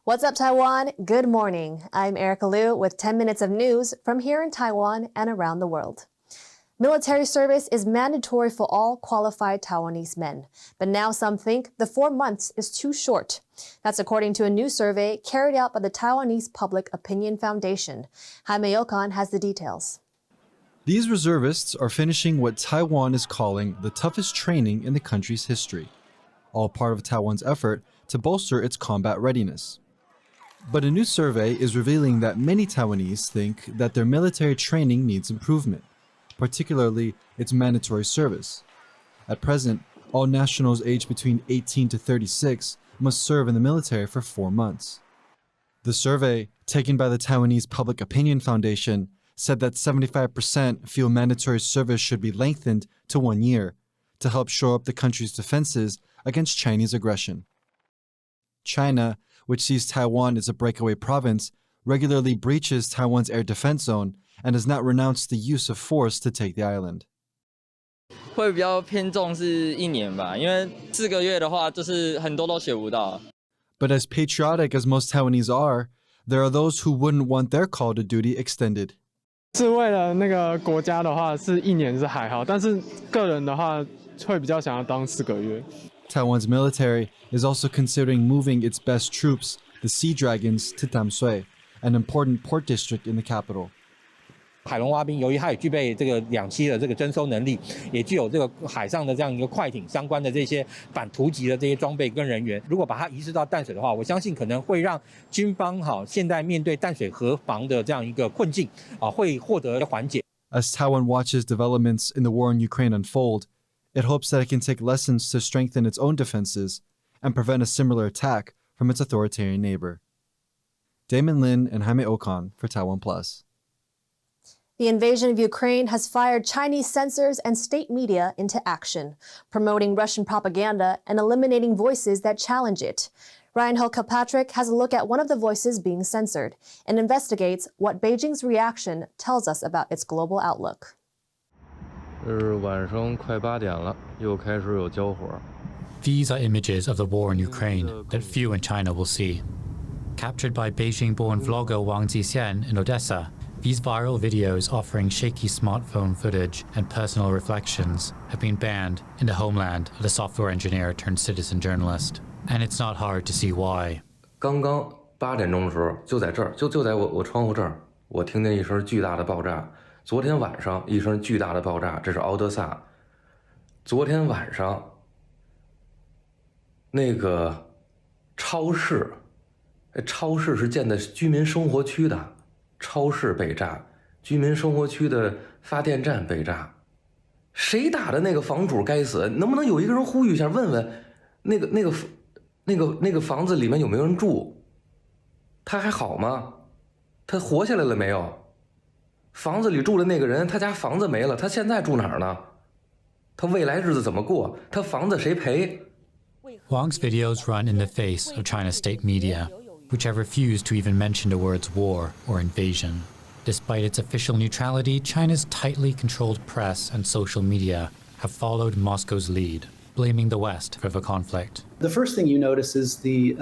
What's up, Taiwan? Good morning. I'm Erika Liu with 10 minutes of news from here in Taiwan and around the world. Military service is mandatory for all qualified Taiwanese men, but now some think the 4 months is too short. That's according to a new survey carried out by the Taiwanese Public Opinion Foundation. Jaime Okan has the details. These reservists are finishing what Taiwan is calling the toughest training in the country's history, all part of Taiwan's effort to bolster its combat readiness. But a new survey is revealing that many Taiwanese think that their military training needs improvement, particularly its mandatory service. At present, all nationals aged between 18 to 36 must serve in the military for 4 months. The survey, taken by the Taiwanese Public Opinion Foundation, said that 75% feel mandatory service should be lengthened to 1 year to help shore up the country's defenses against Chinese aggression. China, which sees Taiwan as a breakaway province, regularly breaches Taiwan's air defense zone and has not renounced the use of force to take the island. 会比较偏重是1年吧，因为4个月的话，就是很多都学不到。 But as patriotic as most Taiwanese are, there are those who wouldn't want their call to duty extended. 是为了那个国家的话，是1年是还好，但是个人的话会比较想要当4个月。 Taiwan's military is also considering moving its best troops, the Sea Dragons, to Tamsui, an important port district in the capital. 海龙蛙兵由于它也具备这个2栖的这个征收能力，也具有这个海上的这样一个快艇相关的这些反突击的这些装备跟人员，如果把它移师到淡水的话，我相信可能会让军方现在面对淡水河防的这样一个困境会获得缓解。 As Taiwan watches developments in the war in Ukraine unfold, it hopes that it can take lessons to strengthen its own defenses and prevent a similar attack from its authoritarian neighbor. Damon Lin and Jaime Okan for TaiwanPlus. The invasion of Ukraine has fired Chinese censors and state media into action, promoting Russian propaganda and eliminating voices that challenge it. Ryan Hill-Kilpatrick has a look at one of the voices being censored and investigates what Beijing's reaction tells us about its global outlook. 晚上快8点了，又开始有交火。 These are images of the war in Ukraine that few in China will see. Captured by Beijing-born vlogger Wang Zixian in Odessa, these viral videos offering shaky smartphone footage and personal reflections have been banned in the homeland of the software engineer turned citizen journalist. And it's not hard to see why. 刚刚8点钟的时候，就在这儿，就在我窗户这儿，我听见一声巨大的爆炸。昨天晚上一声巨大的爆炸，这是敖德萨。昨天晚上那个超市是建在居民生活区的。 超市被炸，居民生活区的发电站被炸，谁打的那个房主该死？能不能有一个人呼吁一下，问问那个房子里面有没有人住？他还好吗？他活下来了没有？房子里住的那个人，他家房子没了，他现在住哪儿呢？他未来日子怎么过？他房子谁赔？ Wang's videos run in the face of China's state media, which have refused to even mention the words war or invasion. Despite its official neutrality, China's tightly controlled press and social media have followed Moscow's lead, blaming the West for the conflict. The first thing you notice is the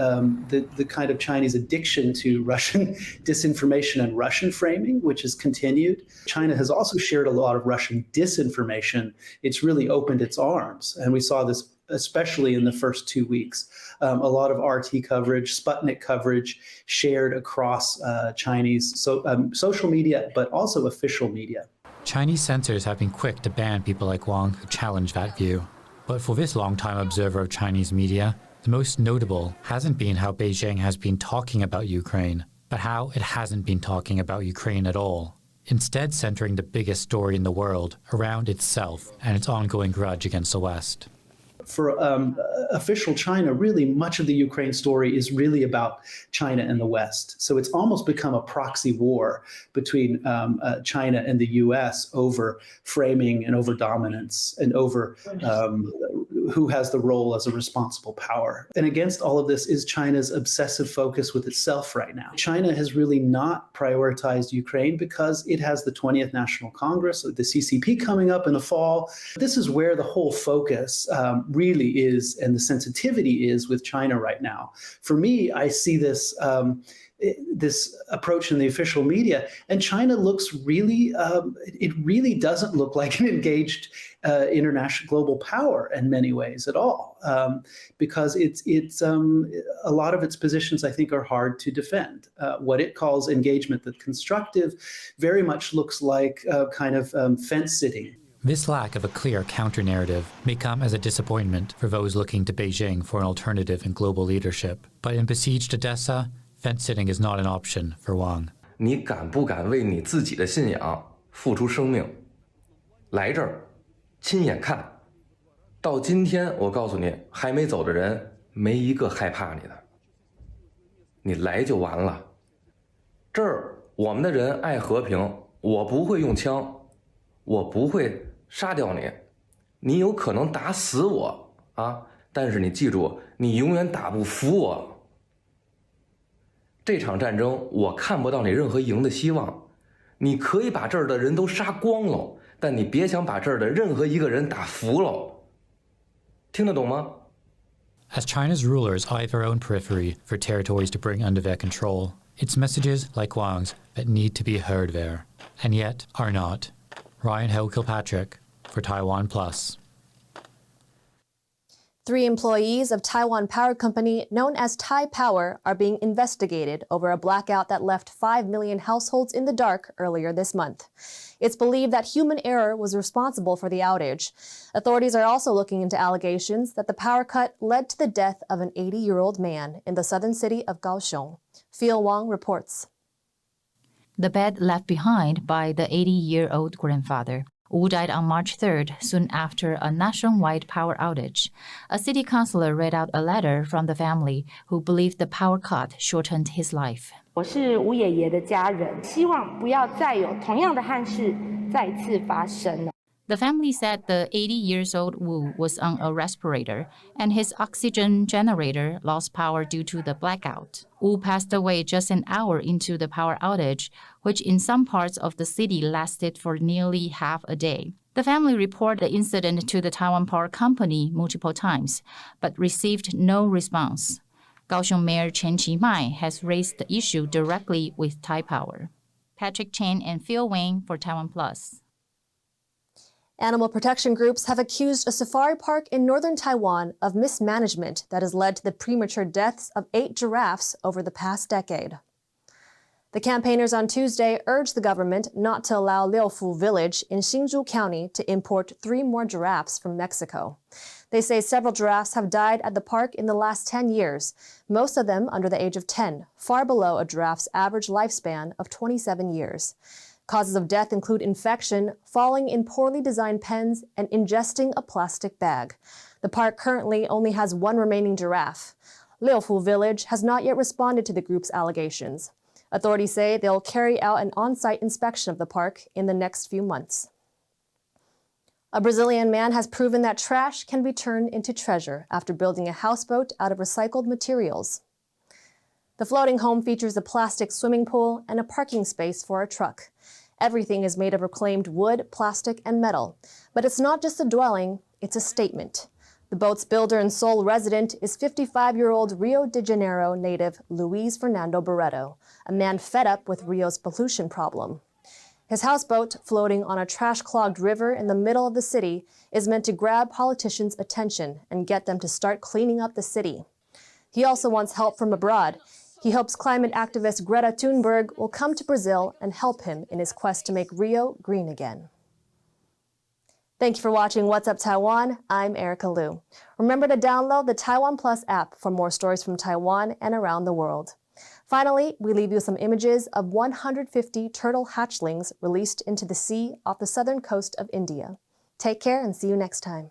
kind of Chinese addiction to Russian disinformation and Russian framing, which has continued. China has also shared a lot of Russian disinformation. It's really opened its arms, and we saw this especially in the first 2 weeks. A lot of RT coverage, Sputnik coverage shared across Chinese social media, but also official media. Chinese censors have been quick to ban people like Wang who challenge that view. But for this long-time observer of Chinese media, the most notable hasn't been how Beijing has been talking about Ukraine, but how it hasn't been talking about Ukraine at all, instead centering the biggest story in the world around itself and its ongoing grudge against the West. For official China, really much of the Ukraine story is really about China and the West. So it's almost become a proxy war between China and the US over framing and over dominance and over who has the role as a responsible power. And against all of this is China's obsessive focus with itself right now. China has really not prioritized Ukraine because it has the 20th National Congress, the CCP coming up in the fall. This is where the whole focus really is, and the sensitivity is with China right now. For me, I see this this approach in the official media, and China looks really, it really doesn't look like an engaged international global power in many ways at all, because it's a lot of its positions, I think, are hard to defend. What it calls engagement that's constructive very much looks like kind of fence sitting. This lack of a clear counter-narrative may come as a disappointment for those looking to Beijing for an alternative in global leadership. But in besieged Odessa, fence-sitting is not an option for Wang. 你敢不敢为你自己的信仰付出生命？来这儿，亲眼看。到今天，我告诉你，还没走的人，没一个害怕你的。你来就完了。这儿我们的人爱和平，我不会用枪，我不会杀掉你，你有可能打死我啊！但是你记住，你永远打不服我。 这场战争，我看不到你任何赢的希望。你可以把这儿的人都杀光了，但你别想把这儿的任何一个人打服了。听得懂吗？ As China's rulers eye their own periphery for territories to bring under their control, it's messages like Wang's that need to be heard there, and yet are not. Ryan Hill-Kilpatrick for TaiwanPlus. 3 employees of Taiwan Power Company, known as Taipower, are being investigated over a blackout that left 5 million households in the dark earlier this month. It's believed that human error was responsible for the outage. Authorities are also looking into allegations that the power cut led to the death of an 80-year-old man in the southern city of Kaohsiung. Phil Wang reports. The bed left behind by the 80-year-old grandfather. Wu died on March 3rd, soon after a nationwide power outage. A city councilor read out a letter from the family who believed the power cut shortened his life. 我是吴爷爷的家人，希望不要再有同样的憾事再次发生了。 The family said the 80-years-old Wu was on a respirator, and his oxygen generator lost power due to the blackout. Wu passed away just an hour into the power outage, which in some parts of the city lasted for nearly half a day. The family reported the incident to the Taiwan Power Company multiple times, but received no response. Kaohsiung Mayor Chen Chi-mai has raised the issue directly with Taipower. Patrick Chen and Phil Wang for TaiwanPlus. Animal protection groups have accused a safari park in northern Taiwan of mismanagement that has led to the premature deaths of 8 giraffes over the past decade. The campaigners on Tuesday urged the government not to allow Liufu village in Hsinchu County to import 3 more giraffes from Mexico. They say several giraffes have died at the park in the last 10 years, most of them under the age of 10, far below a giraffe's average lifespan of 27 years. Causes of death include infection, falling in poorly designed pens, and ingesting a plastic bag. The park currently only has 1 remaining giraffe. Liufu village has not yet responded to the group's allegations. Authorities say they'll carry out an on-site inspection of the park in the next few months. A Brazilian man has proven that trash can be turned into treasure after building a houseboat out of recycled materials. The floating home features a plastic swimming pool and a parking space for a truck. Everything is made of reclaimed wood, plastic, and metal. But it's not just a dwelling, it's a statement. The boat's builder and sole resident is 55-year-old Rio de Janeiro native Luis Fernando Barreto, a man fed up with Rio's pollution problem. His houseboat, floating on a trash-clogged river in the middle of the city, is meant to grab politicians' attention and get them to start cleaning up the city. He also wants help from abroad. He hopes climate activist Greta Thunberg will come to Brazil and help him in his quest to make Rio green again. Thank you for watching What's Up Taiwan. I'm Erika Liu. Remember to download the TaiwanPlus app for more stories from Taiwan and around the world. Finally, we leave you some images of 150 turtle hatchlings released into the sea off the southern coast of India. Take care and see you next time.